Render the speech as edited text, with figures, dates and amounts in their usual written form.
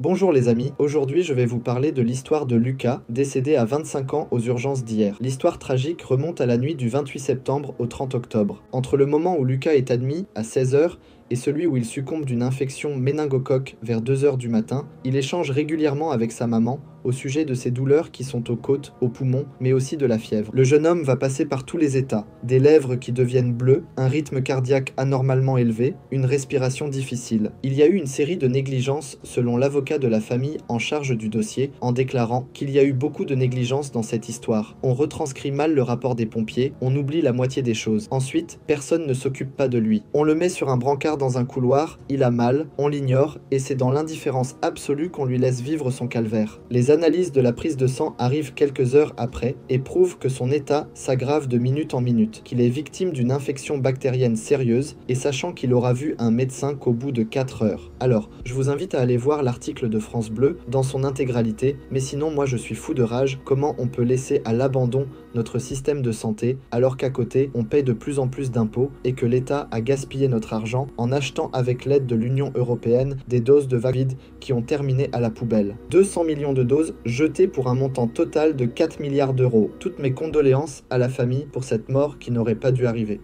Bonjour les amis, aujourd'hui je vais vous parler de l'histoire de Lucas, décédé à 25 ans aux urgences d'hier. L'histoire tragique remonte à la nuit du 28 septembre au 30 octobre. Entre le moment où Lucas est admis, à 16 heures, et celui où il succombe d'une infection méningocoque vers 2 heures du matin, il échange régulièrement avec sa maman au sujet de ses douleurs qui sont aux côtes, aux poumons, mais aussi de la fièvre. Le jeune homme va passer par tous les états, des lèvres qui deviennent bleues, un rythme cardiaque anormalement élevé, une respiration difficile. Il y a eu une série de négligences selon l'avocat de la famille en charge du dossier, en déclarant qu'il y a eu beaucoup de négligences dans cette histoire. On retranscrit mal le rapport des pompiers, on oublie la moitié des choses. Ensuite, personne ne s'occupe pas de lui. On le met sur un brancard dans un couloir, il a mal, on l'ignore, et c'est dans l'indifférence absolue qu'on lui laisse vivre son calvaire. Les analyses de la prise de sang arrivent quelques heures après et prouvent que son état s'aggrave de minute en minute, qu'il est victime d'une infection bactérienne sérieuse, et sachant qu'il aura vu un médecin qu'au bout de 4 heures. Alors, je vous invite à aller voir l'article de France Bleu dans son intégralité, mais sinon moi je suis fou de rage, comment on peut laisser à l'abandon notre système de santé alors qu'à côté on paye de plus en plus d'impôts et que l'État a gaspillé notre argent en achetant avec l'aide de l'Union européenne des doses de Covid qui ont terminé à la poubelle. 200 millions de doses jetées pour un montant total de 4 milliards d'euros. Toutes mes condoléances à la famille pour cette mort qui n'aurait pas dû arriver.